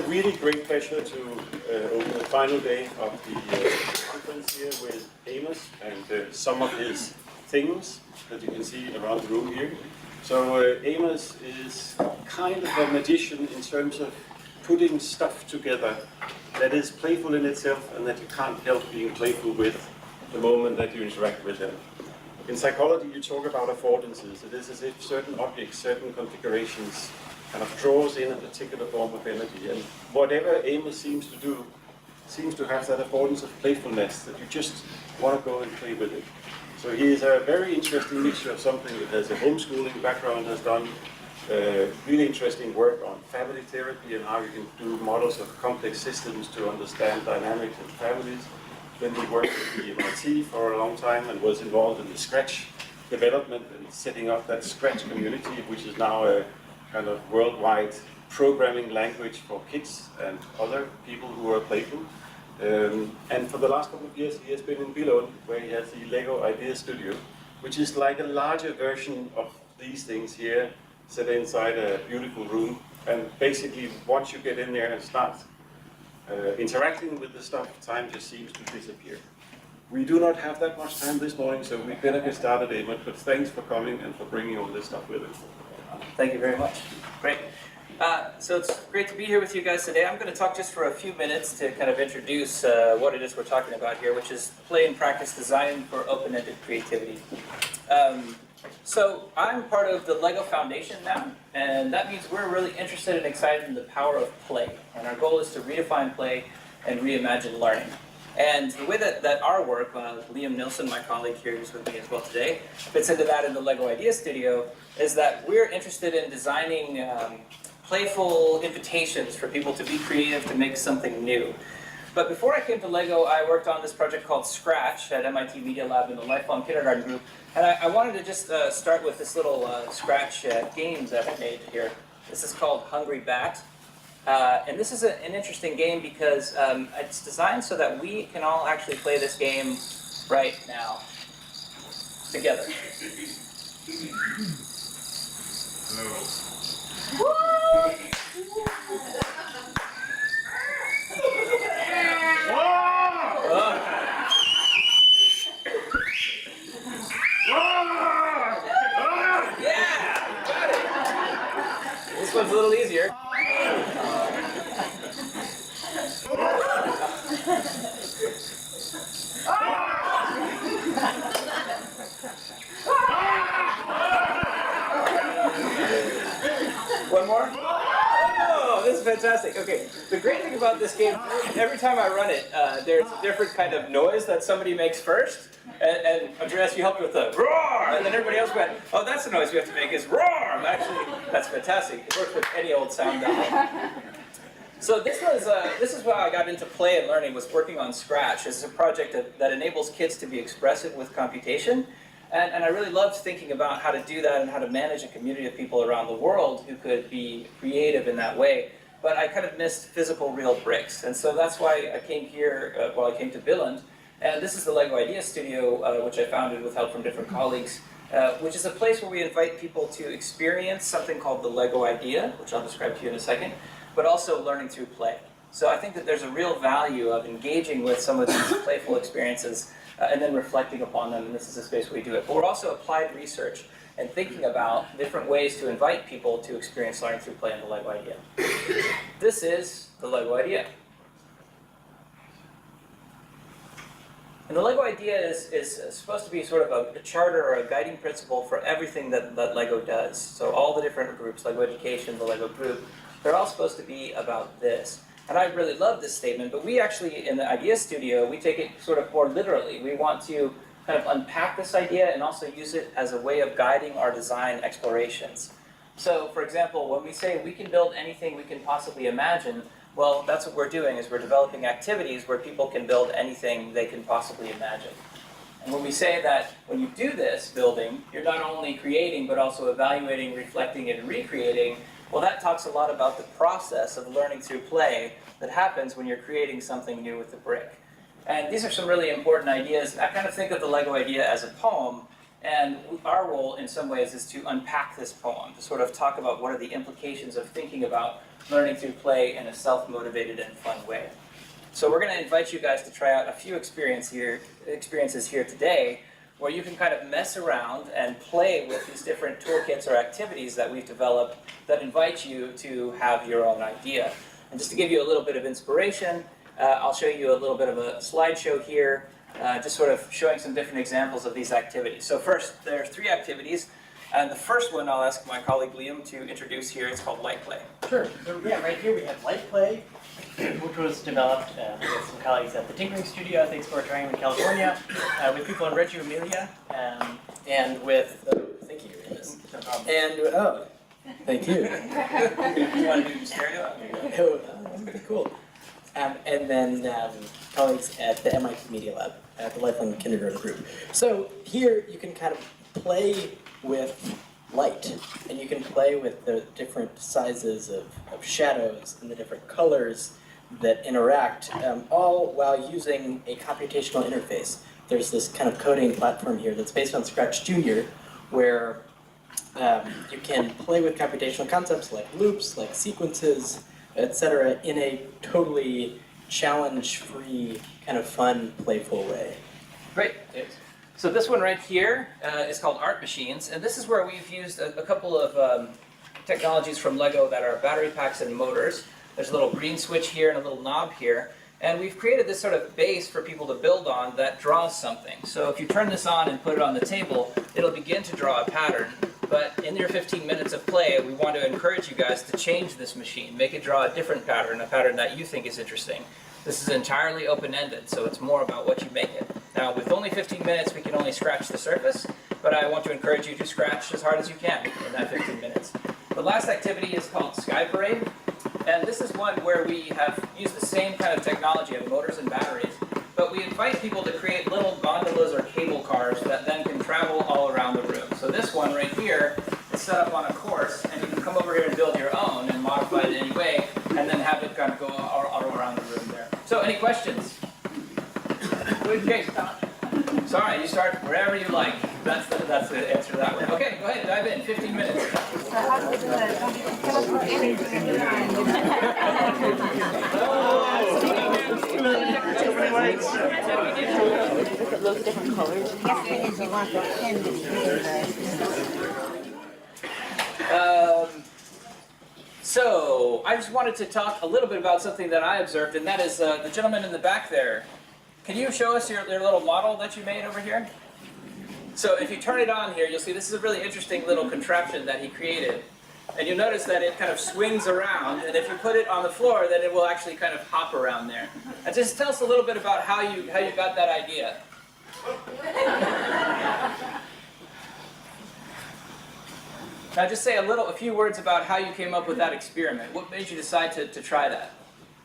really great pleasure to open the final day of the conference here with Amos and some of his things that you can see around the room here. So Amos is kind of a magician in terms of putting stuff together that is playful in itself and that you can't help being playful with the moment that you interact with them. In psychology, you talk about affordances. It is as if certain objects, certain configurations kind of draws in a particular form of energy. And whatever Amos seems to do seems to have that affordance of playfulness that you just want to go and play with it. So he is a very interesting mixture of something that has a homeschooling background, has done really interesting work on family therapy and how you can do models of complex systems to understand dynamics in families. Then he worked at the MIT for a long time and was involved in the Scratch development and setting up that Scratch community, which is now a kind of worldwide programming language for kids and other people who are playful. And for the last couple of years, he has been in Billund, where he has the Lego Idea Studio, which is like a larger version of these things here, set inside a beautiful room. And basically, once you get in there and start interacting with the stuff, time just seems to disappear. We do not have that much time this morning, so we better get started, Amos, but thanks for coming and for bringing all this stuff with us. Thank you very much. Great. So it's great to be here with you guys today. I'm going to talk just for a few minutes to kind of introduce what it is we're talking about here, which is play and practice design for open-ended creativity. So I'm part of the LEGO Foundation now, and that means we're really interested and excited in the power of play. And our goal is to redefine play and reimagine learning. And the way that our work, Liam Nilsson, my colleague here who's with me as well today, fits into that in the LEGO Idea Studio, is that we're interested in designing playful invitations for people to be creative, to make something new. But before I came to LEGO, I worked on this project called Scratch at MIT Media Lab in the Lifelong Kindergarten group. And I wanted to just start with this little Scratch game that I made here. This is called Hungry Bat. And this is an interesting game because it's designed so that we can all actually play this game right now, together. Yeah, got it. This one's a little easier. One more? Oh, this is fantastic. Okay, the great thing about this game, every time I run it, there's a different kind of noise that somebody makes first. And Andreas, you helped with the roar, and then everybody else went, oh, that's the noise we have to make, is roar. Actually, that's fantastic. It works with any old sound dial. So this is how I got into play and learning, was working on Scratch. This is a project that enables kids to be expressive with computation. And I really loved thinking about how to do that and how to manage a community of people around the world who could be creative in that way. But I kind of missed physical, real bricks. And so that's why I came here, I came to Billund. And this is the LEGO Idea Studio, which I founded with help from different colleagues, which is a place where we invite people to experience something called the LEGO Idea, which I'll describe to you in a second, but also learning through play. So I think that there's a real value of engaging with some of these playful experiences and then reflecting upon them, and this is a space where we do it. But we're also applied research and thinking about different ways to invite people to experience learning through play in the LEGO Idea. This is the LEGO Idea. And the LEGO Idea is supposed to be sort of a charter or a guiding principle for everything that LEGO does. So all the different groups, LEGO Education, the LEGO Group, they're all supposed to be about this. And I really love this statement, but we actually, in the Idea Studio, we take it sort of more literally. We want to kind of unpack this idea and also use it as a way of guiding our design explorations. So, for example, when we say we can build anything we can possibly imagine, well, that's what we're doing, is we're developing activities where people can build anything they can possibly imagine. And when we say that when you do this building, you're not only creating, but also evaluating, reflecting, and recreating, well, that talks a lot about the process of learning through play that happens when you're creating something new with the brick. And these are some really important ideas. I kind of think of the LEGO Idea as a poem, And our role, in some ways, is to unpack this poem, to sort of talk about what are the implications of thinking about learning through play in a self-motivated and fun way. So we're going to invite you guys to try out a few experiences here today, where you can kind of mess around and play with these different toolkits or activities that we've developed that invite you to have your own idea. And just to give you a little bit of inspiration, I'll show you a little bit of a slideshow here, just sort of showing some different examples of these activities. So first, there are 3 activities. And the first one I'll ask my colleague Liam to introduce here. It's called Light Play. Sure. So yeah, right here we have Light Play, which was developed with some colleagues at the Tinkering Studio at the Exploratorium in California, with people in Reggio Emilia, and with, thank you, Amos. No problem. And, oh, thank you. You want to do stereo? Oh, that's pretty cool. And then colleagues at the MIT Media Lab, at the Lifelong Kindergarten group. So here you can kind of play with light, and you can play with the different sizes of shadows and the different colors that interact, all while using a computational interface. There's this kind of coding platform here that's based on Scratch Junior, where you can play with computational concepts like loops, like sequences, etc., in a totally challenge-free, kind of fun, playful way. Great. So this one right here is called Art Machines, and this is where we've used a couple of technologies from Lego that are battery packs and motors. There's a little green switch here and a little knob here, and we've created this sort of base for people to build on that draws something. So if you turn this on and put it on the table, it'll begin to draw a pattern. But in your 15 minutes of play, we want to encourage you guys to change this machine, make it draw a different pattern, a pattern that you think is interesting. This is entirely open-ended, so it's more about what you make it. Now, with only 15 minutes, we can only scratch the surface, but I want to encourage you to scratch as hard as you can in that 15 minutes. The last activity is called Sky Parade, and this is one where we have used the same kind of technology of motors and batteries, but we invite people to create little gondolas or cable cars that then can travel all around the room. So this one right here is set up on a course, and you can come over here and build your own and modify it in any way, and then have it kind of go all around the room there. So any questions? Okay, sorry, you start wherever you like. That's the answer to that one. Okay, go ahead, dive in, 15 minutes. So how do we do it? Can I put anything in mind? Look at those different colors. Yes, because you want the pen to be So I just wanted to talk a little bit about something that I observed, and that is the gentleman in the back there. Can you show us your little model that you made over here? So if you turn it on here, you'll see this is a really interesting little contraption that he created. And you'll notice that it kind of swings around, and if you put it on the floor, then it will actually kind of hop around there. And just tell us a little bit about how you got that idea. Now just say a few words about how you came up with that experiment. What made you decide to try that?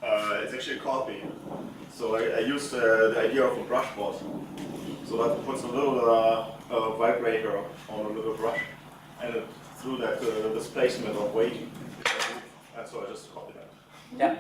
It's actually a card beam. So I used the idea of a brush board. So that puts a little vibrator on a little brush, and it through that displacement of weight. And so I just copied that. Yeah.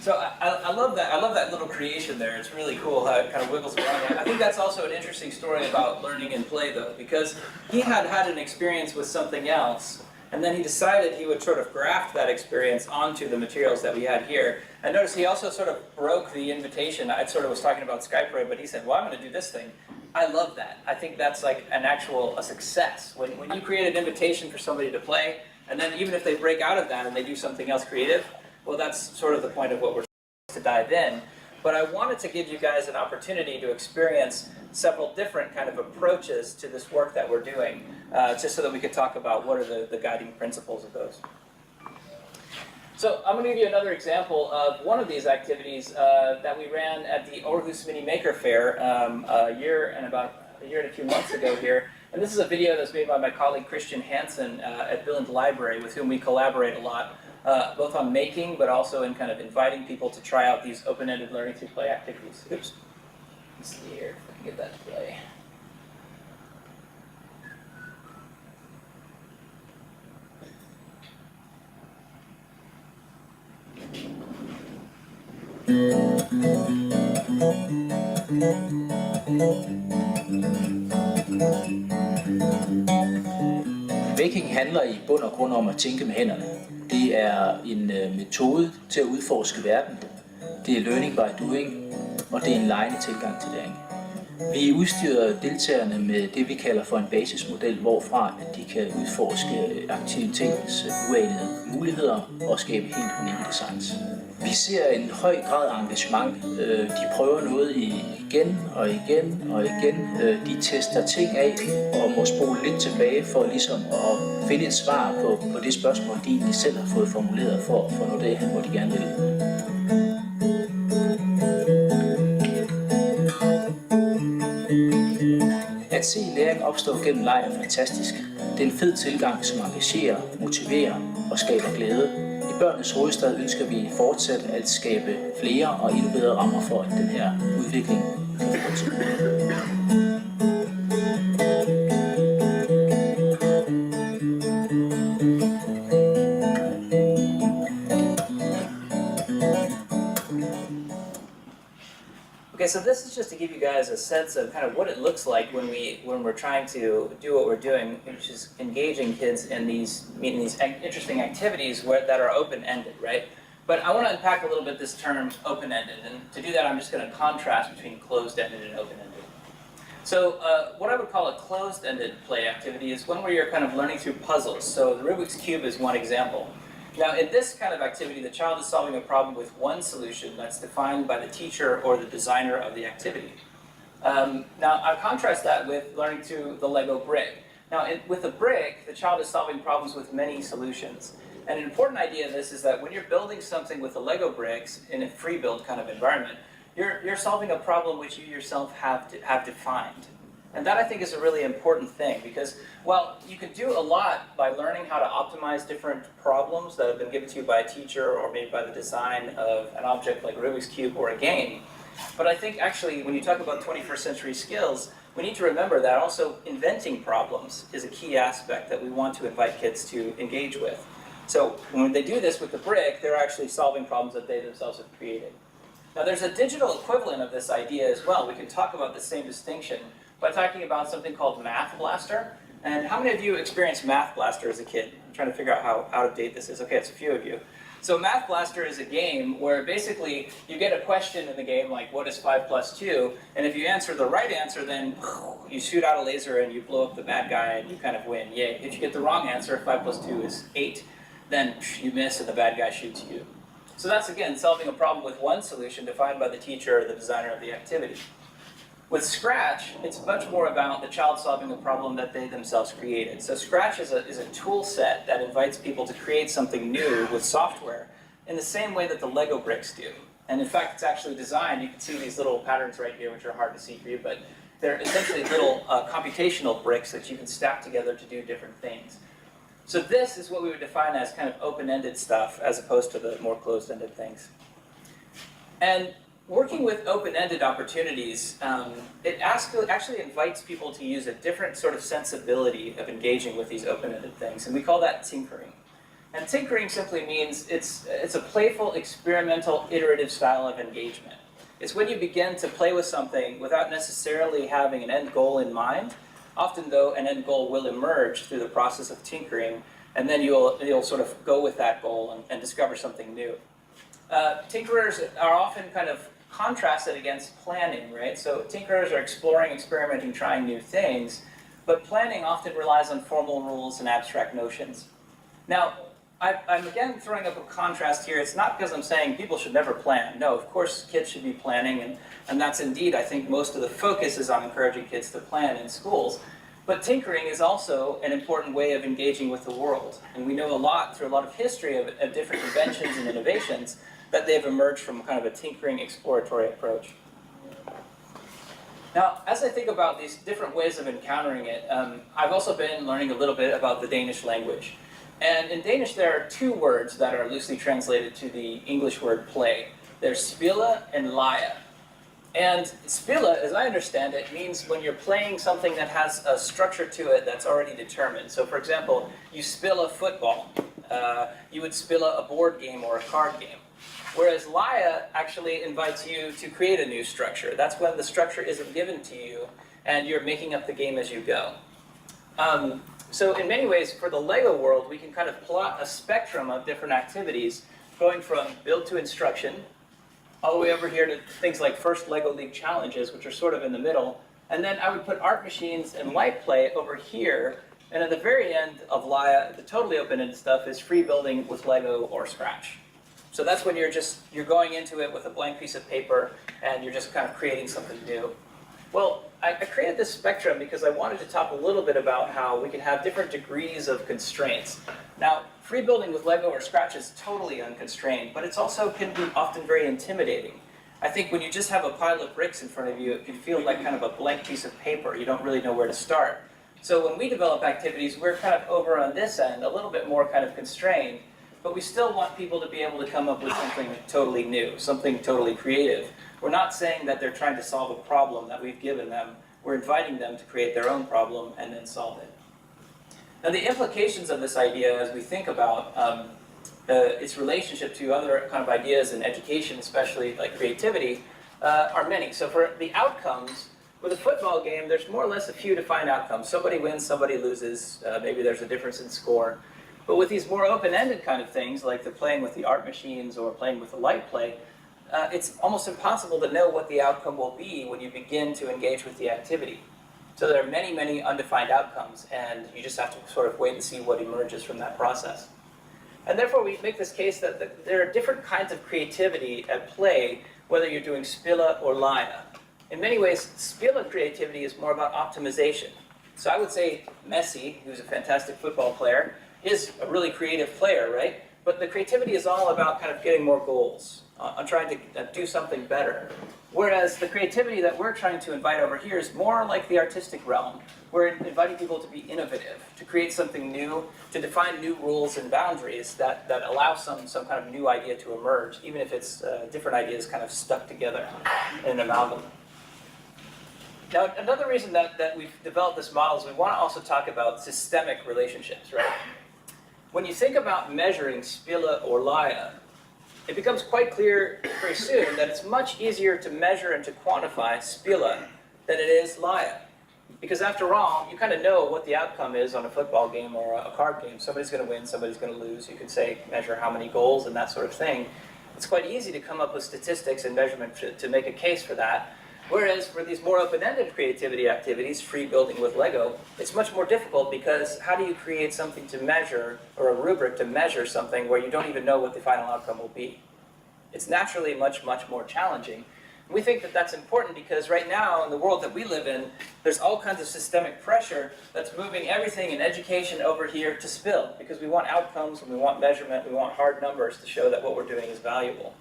So I love that. I love that little creation there. It's really cool how it kind of wiggles around. I think that's also an interesting story about learning and play, though, because he had an experience with something else, and then he decided he would sort of graft that experience onto the materials that we had here. And notice he also sort of broke the invitation. I sort of was talking about Sky Parade, but he said, well, I'm going to do this thing. I love that. I think that's like a success. When you create an invitation for somebody to play, and then even if they break out of that and they do something else creative, well, that's sort of the point of what we're to dive in. But I wanted to give you guys an opportunity to experience several different kind of approaches to this work that we're doing, just so that we could talk about what are the guiding principles of those. So I'm going to give you another example of one of these activities that we ran at the Aarhus Mini Maker Fair a year and a few months ago here. And this is a video that's made by my colleague Christian Hansen at Billund Library, with whom we collaborate a lot, both on making, but also in kind of inviting people to try out these open-ended learning through play activities. Oops. Let's see here if I can get that to play. Making handler i bund og grund om at tænke med hænderne. Det er en metode til at udforske verden. Det er learning by doing, og det er en legende tilgang til læring. Vi udstyrer deltagerne med det, vi kalder for en basismodel, hvorfra at de kan udforske aktivitetens uanede muligheder og skabe helt unikke designs. Vi ser en høj grad af engagement. De prøver noget igen og igen og igen. De tester ting af og må spole lidt tilbage for ligesom at finde et svar på det spørgsmål, de egentlig selv har fået formuleret for at nå det hen, hvor de gerne vil. At se læring opstå gennem leg er fantastisk. Det er en fed tilgang, som engagerer, motiverer og skaber glæde. I børnenes hovedstad ønsker vi fortsat at skabe flere og endnu bedre rammer for, at den her udvikling kan fortsætte. Okay, so this is just to give you guys a sense of kind of what it looks like when we're trying to do what we're doing, which is engaging kids in these interesting activities that are open-ended, right? But I want to unpack a little bit this term open-ended, and to do that I'm just going to contrast between closed-ended and open-ended. So what I would call a closed-ended play activity is one where you're kind of learning through puzzles. So the Rubik's Cube is one example. Now, in this kind of activity, the child is solving a problem with one solution that's defined by the teacher or the designer of the activity. Now, I contrast that with learning through the Lego brick. Now, with a brick, the child is solving problems with many solutions. And an important idea of this is that when you're building something with the Lego bricks in a free build kind of environment, you're solving a problem which you yourself have defined. And that, I think, is a really important thing, because while you can do a lot by learning how to optimize different problems that have been given to you by a teacher or maybe by the design of an object like Rubik's Cube or a game, but I think actually when you talk about 21st century skills, we need to remember that also inventing problems is a key aspect that we want to invite kids to engage with. So when they do this with the brick, they're actually solving problems that they themselves have created. Now there's a digital equivalent of this idea as well. We can talk about the same distinction by talking about something called Math Blaster. And how many of you experienced Math Blaster as a kid? I'm trying to figure out how out of date this is. Okay, it's a few of you. So Math Blaster is a game where basically you get a question in the game like, what is 5 plus 2? And if you answer the right answer, then you shoot out a laser and you blow up the bad guy and you kind of win. Yay. If you get the wrong answer, 5 plus 2 is 8, then you miss and the bad guy shoots you. So that's, again, solving a problem with one solution defined by the teacher or the designer of the activity. With Scratch, it's much more about the child solving a problem that they themselves created. So Scratch is a tool set that invites people to create something new with software in the same way that the Lego bricks do. And in fact, it's actually designed, you can see these little patterns right here, which are hard to see for you, but they're essentially little computational bricks that you can stack together to do different things. So this is what we would define as kind of open-ended stuff as opposed to the more closed-ended things. And working with open-ended opportunities, it actually invites people to use a different sort of sensibility of engaging with these open-ended things, and we call that tinkering. And tinkering simply means it's a playful, experimental, iterative style of engagement. It's when you begin to play with something without necessarily having an end goal in mind. Often, though, an end goal will emerge through the process of tinkering, and then you'll sort of go with that goal and discover something new. Tinkerers are often kind of contrasted against planning, right? So tinkerers are exploring, experimenting, trying new things, but planning often relies on formal rules and abstract notions. Now, I'm again throwing up a contrast here. It's not because I'm saying people should never plan. No, of course kids should be planning, and that's indeed, I think, most of the focus is on encouraging kids to plan in schools. But tinkering is also an important way of engaging with the world. And we know a lot, through a lot of history of different inventions and innovations, that they've emerged from kind of a tinkering exploratory approach. Now, as I think about these different ways of encountering it, I've also been learning a little bit about the Danish language. And in Danish, there are two words that are loosely translated to the English word play. There's spille and Laia. And spille, as I understand it, means when you're playing something that has a structure to it that's already determined. So for example, you spill a football. You would spill a board game or a card game. Whereas Laia actually invites you to create a new structure. That's when the structure isn't given to you and you're making up the game as you go. So in many ways, for the Lego world, we can kind of plot a spectrum of different activities going from build to instruction, all the way over here to things like first Lego League challenges, which are sort of in the middle. And then I would put art machines and light play over here. And at the very end of Laia, the totally open-ended stuff is free building with Lego or Scratch. So that's when you're going into it with a blank piece of paper and you're just kind of creating something new. Well, I created this spectrum because I wanted to talk a little bit about how we can have different degrees of constraints. Now, free building with Lego or Scratch is totally unconstrained, but it's also can be often very intimidating. I think when you just have a pile of bricks in front of you, it can feel like kind of a blank piece of paper. You don't really know where to start. So when we develop activities, we're kind of over on this end, a little bit more kind of constrained, but we still want people to be able to come up with something totally new, something totally creative. We're not saying that they're trying to solve a problem that we've given them. We're inviting them to create their own problem and then solve it. Now the implications of this idea as we think about its relationship to other kind of ideas in education, especially like creativity, are many. So for the outcomes, with a football game, there's more or less a few defined outcomes. Somebody wins, somebody loses, maybe there's a difference in score. But with these more open-ended kind of things, like the playing with the art machines or playing with the light play, it's almost impossible to know what the outcome will be when you begin to engage with the activity. So there are many, many undefined outcomes, and you just have to sort of wait and see what emerges from that process. And therefore, we make this case that there are different kinds of creativity at play, whether you're doing Spila or Laia. In many ways, Spila creativity is more about optimization. So I would say Messi, who's a fantastic football player, is a really creative player, right? But the creativity is all about kind of getting more goals, on trying to do something better. Whereas the creativity that we're trying to invite over here is more like the artistic realm. We're inviting people to be innovative, to create something new, to define new rules and boundaries that allow some kind of new idea to emerge, even if it's different ideas kind of stuck together in an amalgam. Now, another reason that we've developed this model is we want to also talk about systemic relationships, right? When you think about measuring Spila or Laia, it becomes quite clear very soon that it's much easier to measure and to quantify Spila than it is Laia. Because after all, you kind of know what the outcome is on a football game or a card game. Somebody's going to win, somebody's going to lose. You can say, measure how many goals and that sort of thing. It's quite easy to come up with statistics and measurement to make a case for that. Whereas for these more open-ended creativity activities, free building with Lego, it's much more difficult because how do you create something to measure, or a rubric to measure something where you don't even know what the final outcome will be? It's naturally much, much more challenging. We think that that's important because right now, in the world that we live in, there's all kinds of systemic pressure that's moving everything in education over here to SPIL, because we want outcomes, and we want measurement, we want hard numbers to show that what we're doing is valuable.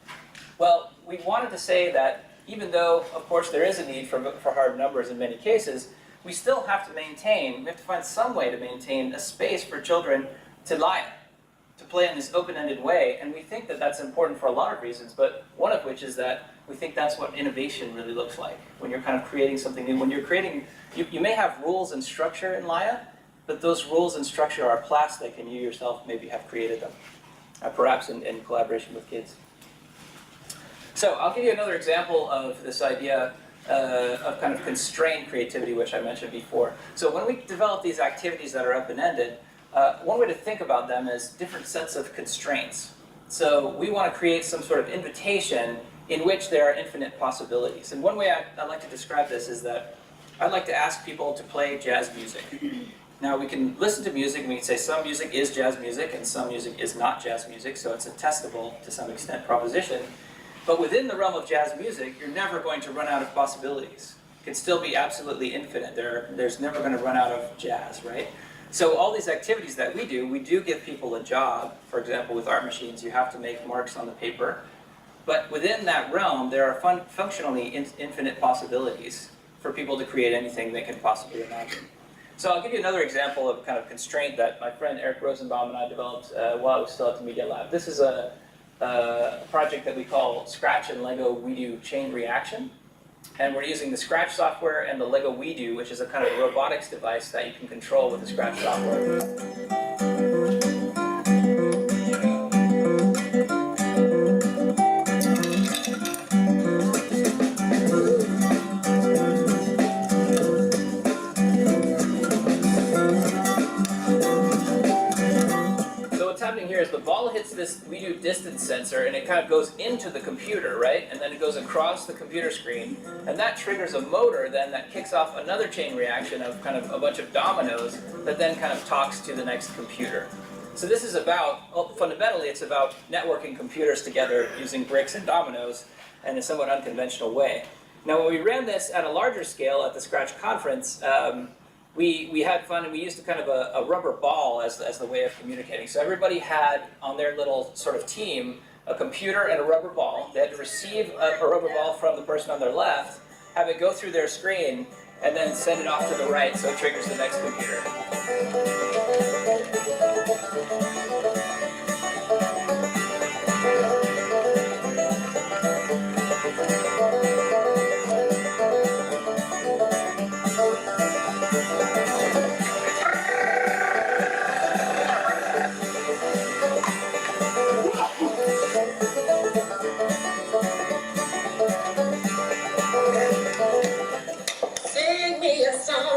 Well, we wanted to say that even though, of course, there is a need for hard numbers in many cases, we still have to maintain, we have to find some way to maintain a space for children to lie, to play in this open-ended way. And we think that that's important for a lot of reasons, but one of which is that we think that's what innovation really looks like. When you're kind of creating something new, when you're creating, you may have rules and structure in Laia, but those rules and structure are plastic and you yourself maybe have created them, perhaps in collaboration with kids. So I'll give you another example of this idea of kind of constrained creativity, which I mentioned before. So when we develop these activities that are open-ended, one way to think about them is different sets of constraints. So we want to create some sort of invitation in which there are infinite possibilities. And one way I like to describe this is that I'd like to ask people to play jazz music. Now we can listen to music and we can say some music is jazz music and some music is not jazz music, so it's a testable, to some extent, proposition. But within the realm of jazz music, you're never going to run out of possibilities. It can still be absolutely infinite. There's never going to run out of jazz, right? So all these activities that we do give people a job. For example, with art machines, you have to make marks on the paper. But within that realm, there are functionally infinite possibilities for people to create anything they can possibly imagine. So I'll give you another example of kind of constraint that my friend Eric Rosenbaum and I developed while I was still at the Media Lab. This is a project that we call Scratch and Lego WeDo Chain Reaction. And we're using the Scratch software and the Lego WeDo, which is a kind of robotics device that you can control with the Scratch software. we do distance sensor, and it kind of goes into the computer, right? And then it goes across the computer screen, and that triggers a motor then that kicks off another chain reaction of kind of a bunch of dominoes that then kind of talks to the next computer. So this is about, well, fundamentally, it's about networking computers together using bricks and dominoes in a somewhat unconventional way. Now, when we ran this at a larger scale at the Scratch conference, we had fun, and we used kind of a rubber ball as the way of communicating. So everybody had on their little sort of team a computer and a rubber ball. They had to receive a rubber ball from the person on their left, have it go through their screen, and then send it off to the right so it triggers the next computer.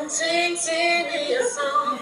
Sing, sing me a song.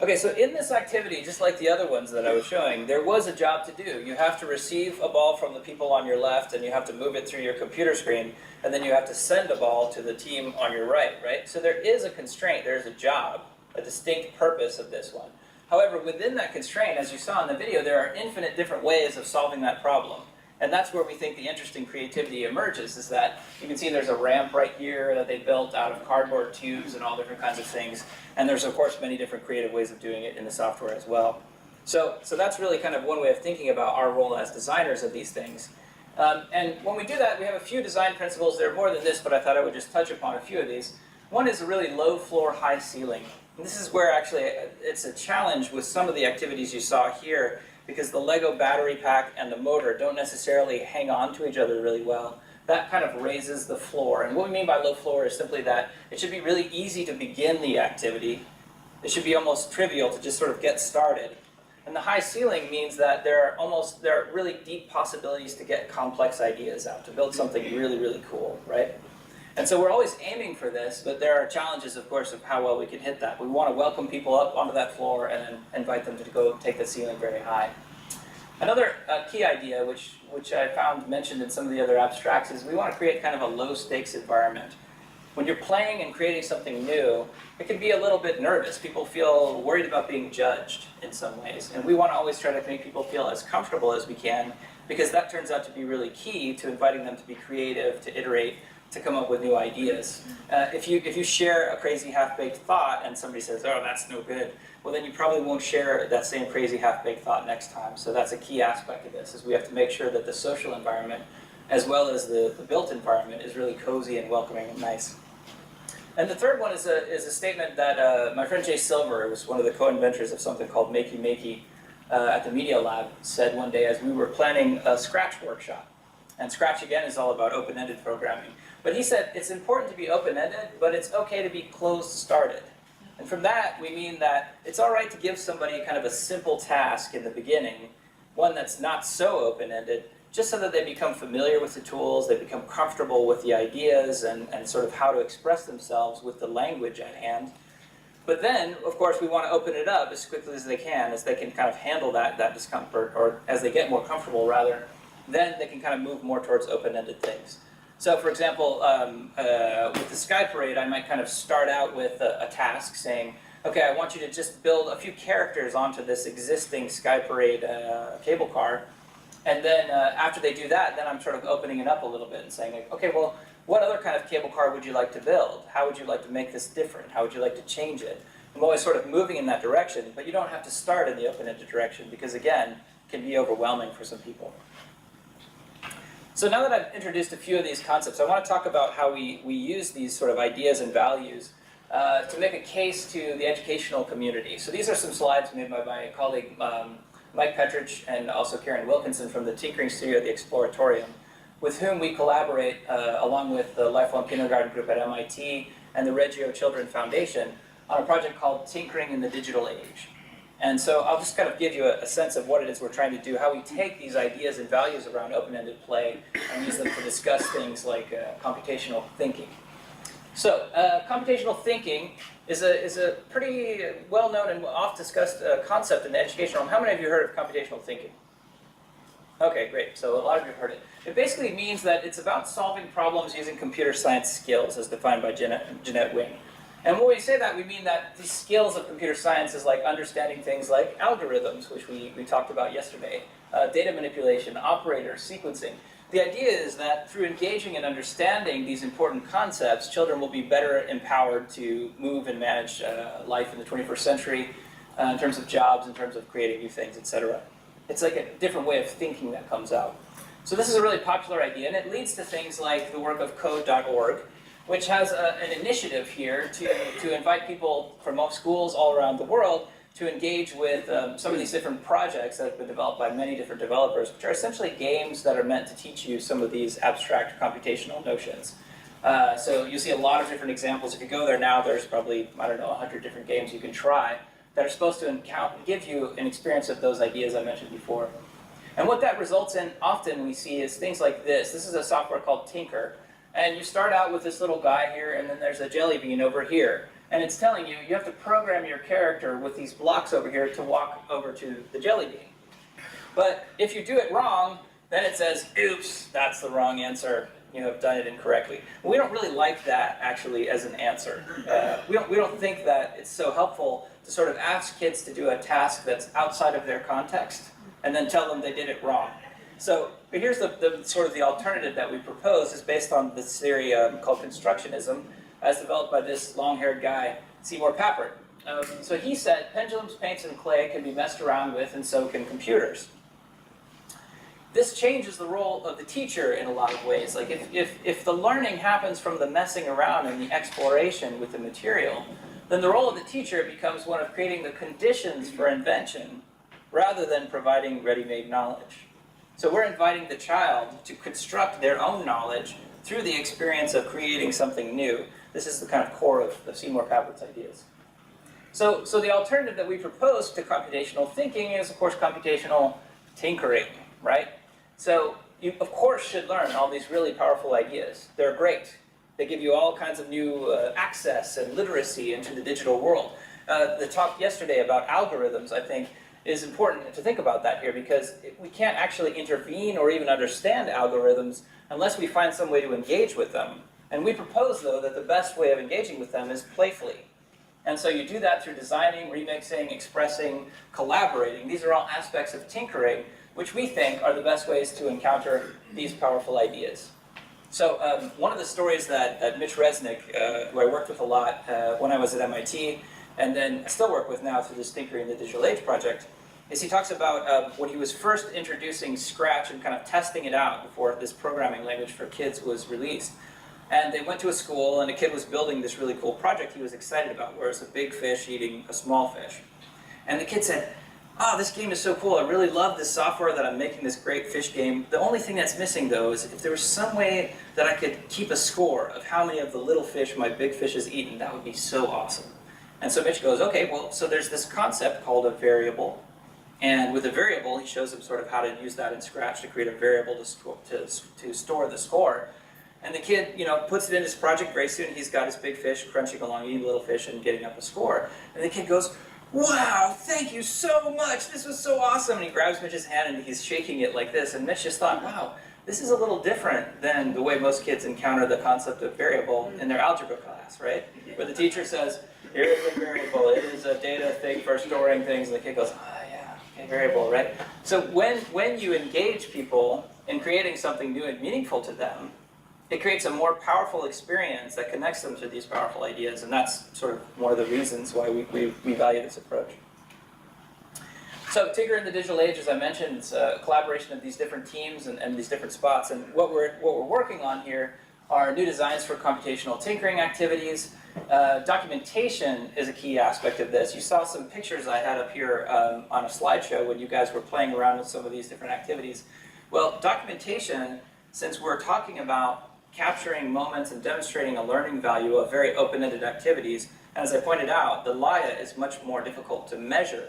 Okay, so in this activity, just like the other ones that I was showing, there was a job to do. You have to receive a ball from the people on your left, and you have to move it through your computer screen, and then you have to send a ball to the team on your right, right? So there is a constraint, there's a job, a distinct purpose of this one. However, within that constraint, as you saw in the video, there are infinite different ways of solving that problem. And that's where we think the interesting creativity emerges, is that you can see there's a ramp right here that they built out of cardboard tubes and all different kinds of things. And there's, of course, many different creative ways of doing it in the software as well. So that's really kind of one way of thinking about our role as designers of these things. And when we do that, we have a few design principles. There are more than this, but I thought I would just touch upon a few of these. One is a really low floor, high ceiling. And this is where actually it's a challenge with some of the activities you saw here, because the Lego battery pack and the motor don't necessarily hang on to each other really well. That kind of raises the floor. And what we mean by low floor is simply that it should be really easy to begin the activity. It should be almost trivial to just sort of get started. And the high ceiling means that there are really deep possibilities to get complex ideas out, to build something really, really cool, right? And so we're always aiming for this, but there are challenges, of course, of how well we can hit that. We want to welcome people up onto that floor and then invite them to go take the ceiling very high. Another key idea, which I found mentioned in some of the other abstracts, is we want to create kind of a low-stakes environment. When you're playing and creating something new, it can be a little bit nervous. People feel worried about being judged in some ways. And we want to always try to make people feel as comfortable as we can, because that turns out to be really key to inviting them to be creative, to iterate, to come up with new ideas. If you share a crazy half-baked thought and somebody says, oh, that's no good, well then you probably won't share that same crazy half-baked thought next time. So that's a key aspect of this, is we have to make sure that the social environment, as well as the built environment, is really cozy and welcoming and nice. And the third one is a statement that my friend Jay Silver, who was one of the co-inventors of something called Makey Makey at the Media Lab, said one day as we were planning a Scratch workshop. And Scratch, again, is all about open-ended programming. But he said it's important to be open-ended, but it's okay to be closed-started. And from that, we mean that it's all right to give somebody kind of a simple task in the beginning, one that's not so open-ended, just so that they become familiar with the tools, they become comfortable with the ideas and sort of how to express themselves with the language at hand. But then, of course, we want to open it up as quickly as they can kind of handle that discomfort, or as they get more comfortable, rather, then they can kind of move more towards open-ended things. So, for example, with the Sky Parade, I might kind of start out with a task saying, okay, I want you to just build a few characters onto this existing Sky Parade cable car. And then after they do that, then I'm sort of opening it up a little bit and saying, like, okay, well, what other kind of cable car would you like to build? How would you like to make this different? How would you like to change it? I'm always sort of moving in that direction, but you don't have to start in the open-ended direction because, again, it can be overwhelming for some people. So now that I've introduced a few of these concepts, I want to talk about how we use these sort of ideas and values to make a case to the educational community. So these are some slides made by my colleague Mike Petrich and also Karen Wilkinson from the Tinkering Studio at the Exploratorium, with whom we collaborate along with the Lifelong Kindergarten Group at MIT and the Reggio Children Foundation on a project called Tinkering in the Digital Age. And so I'll just kind of give you a sense of what it is we're trying to do, how we take these ideas and values around open-ended play and use them to discuss things like computational thinking. So computational thinking is a pretty well-known and oft-discussed concept in the education realm. How many of you heard of computational thinking? Okay, great. So a lot of you have heard it. It basically means that it's about solving problems using computer science skills as defined by Jeanette Wing. And when we say that, we mean that the skills of computer science is like understanding things like algorithms, which we talked about yesterday, data manipulation, operators, sequencing. The idea is that through engaging and understanding these important concepts, children will be better empowered to move and manage life in the 21st century in terms of jobs, in terms of creating new things, etc. It's like a different way of thinking that comes out. So this is a really popular idea, and it leads to things like the work of Codeorg, which has an initiative here to invite people from schools all around the world to engage with some of these different projects that have been developed by many different developers, which are essentially games that are meant to teach you some of these abstract computational notions. So you see a lot of different examples. If you go there now, there's probably, 100 different games you can try that are supposed to give you an experience of those ideas I mentioned before. And what that results in, often we see, is things like this. This is a software called Tinker. And you start out with this little guy here, and then there's a jelly bean over here. And it's telling you, you have to program your character with these blocks over here to walk over to the jelly bean. But if you do it wrong, then it says, oops, that's the wrong answer. You have done it incorrectly. We don't really like that, actually, as an answer. We don't think that it's so helpful to sort of ask kids to do a task that's outside of their context, and then tell them they did it wrong. So here's the sort of the alternative that we propose is based on this theory called Constructionism, as developed by this long-haired guy, Seymour Papert. So he said, pendulums, paints, and clay can be messed around with, and so can computers. This changes the role of the teacher in a lot of ways. Like if the learning happens from the messing around and the exploration with the material, then the role of the teacher becomes one of creating the conditions for invention rather than providing ready-made knowledge. So we're inviting the child to construct their own knowledge through the experience of creating something new. This is the kind of core of Seymour Papert's ideas. So the alternative that we propose to computational thinking is, of course, computational tinkering, right? So you, of course, should learn all these really powerful ideas. They're great. They give you all kinds of new access and literacy into the digital world. The talk yesterday about algorithms, I think, is important to think about that here, because we can't actually intervene or even understand algorithms unless we find some way to engage with them. And we propose, though, that the best way of engaging with them is playfully. And so you do that through designing, remixing, expressing, collaborating. These are all aspects of tinkering, which we think are the best ways to encounter these powerful ideas. So one of the stories that Mitch Resnick, who I worked with a lot when I was at MIT, and then I still work with now through this Tinkering in the Digital Age project, is he talks about when he was first introducing Scratch and kind of testing it out before this programming language for kids was released. And they went to a school, and a kid was building this really cool project he was excited about, where it's a big fish eating a small fish. And the kid said, "Oh, this game is so cool. I really love this software that I'm making this great fish game. The only thing that's missing, though, is if there was some way that I could keep a score of how many of the little fish my big fish has eaten, that would be so awesome." And so Mitch goes, okay, well, so there's this concept called a variable. And with a variable, he shows him sort of how to use that in Scratch to create a variable to store the score. And the kid, puts it in his project. Very soon he's got his big fish crunching along, eating little fish and getting up a score. And the kid goes, "Wow, thank you so much. This was so awesome." And he grabs Mitch's hand and he's shaking it like this. And Mitch just thought, wow, this is a little different than the way most kids encounter the concept of variable in their algebra class, right? Where the teacher says, here is a variable. It is a data thing for storing things. And the kid goes, yeah, okay, variable, right? So when you engage people in creating something new and meaningful to them, it creates a more powerful experience that connects them to these powerful ideas, and that's sort of one of the reasons why we value this approach. So Tinker in the Digital Age, as I mentioned, it's a collaboration of these different teams and these different spots, and what we're working on here are new designs for computational tinkering activities. Documentation is a key aspect of this. You saw some pictures I had up here on a slideshow when you guys were playing around with some of these different activities. Well, documentation, since we're talking about capturing moments and demonstrating a learning value of very open-ended activities, and as I pointed out, the Laia is much more difficult to measure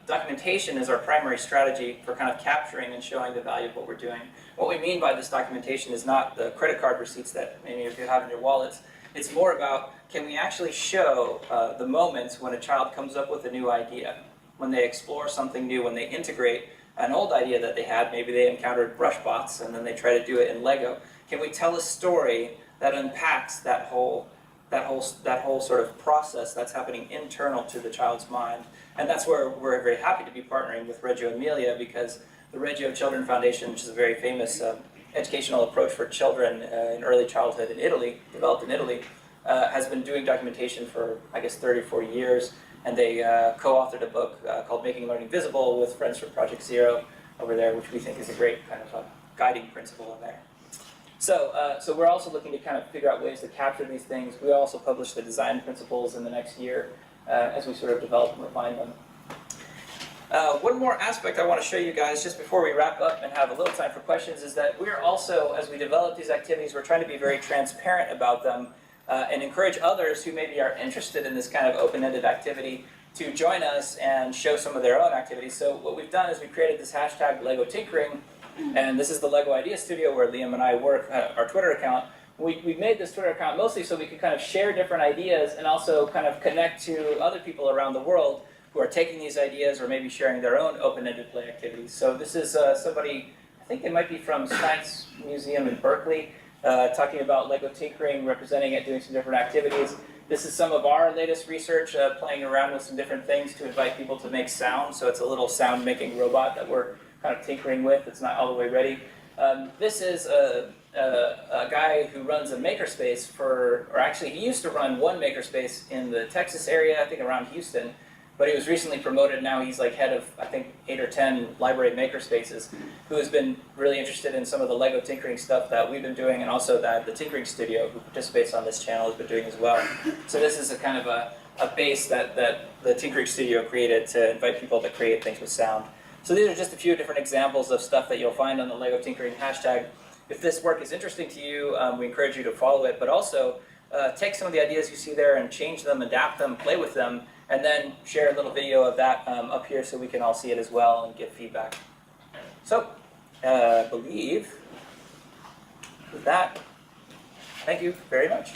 documentation is our primary strategy for kind of capturing and showing the value of what we're doing. What we mean by this documentation is not the credit card receipts that many of you have in your wallets. It's more about, can we actually show the moments when a child comes up with a new idea, when they explore something new, when they integrate an old idea that they had. Maybe they encountered brushbots and then they try to do it in Lego. Can we tell a story that unpacks that whole sort of process that's happening internal to the child's mind? And that's where we're very happy to be partnering with Reggio Emilia, because the Reggio Children Foundation, which is a very famous educational approach for children in early childhood in Italy, developed in Italy, has been doing documentation for, I guess, 30 or 40 years. And they co-authored a book called Making Learning Visible with friends from Project Zero over there, which we think is a great kind of guiding principle in there. So we're also looking to kind of figure out ways to capture these things. We also publish the design principles in the next year as we sort of develop and refine them. One more aspect I want to show you guys just before we wrap up and have a little time for questions is that we're also, as we develop these activities, we're trying to be very transparent about them and encourage others who maybe are interested in this kind of open-ended activity to join us and show some of their own activities. So what we've done is we created this hashtag Lego Tinkering, and this is the Lego Idea Studio where Liam and I work, our Twitter account. We made this Twitter account mostly so we could kind of share different ideas and also kind of connect to other people around the world who are taking these ideas or maybe sharing their own open-ended play activities. So this is somebody, I think it might be from Science Museum in Berkeley, talking about Lego Tinkering, representing it, doing some different activities. This is some of our latest research, playing around with some different things to invite people to make sound. So it's a little sound-making robot that we're kind of tinkering with. It's not all the way ready. This is a guy who runs a makerspace or actually he used to run one makerspace in the Texas area, I think around Houston, but he was recently promoted. Now he's like head of, I think, 8 or 10 library makerspaces, who has been really interested in some of the Lego tinkering stuff that we've been doing, and also that the Tinkering Studio, who participates on this channel, has been doing as well. So this is a kind of a base that the Tinkering Studio created to invite people to create things with sound. So these are just a few different examples of stuff that you'll find on the Lego Tinkering hashtag. If this work is interesting to you, we encourage you to follow it, but also take some of the ideas you see there and change them, adapt them, play with them, and then share a little video of that up here so we can all see it as well and give feedback. So, I believe with that, thank you very much.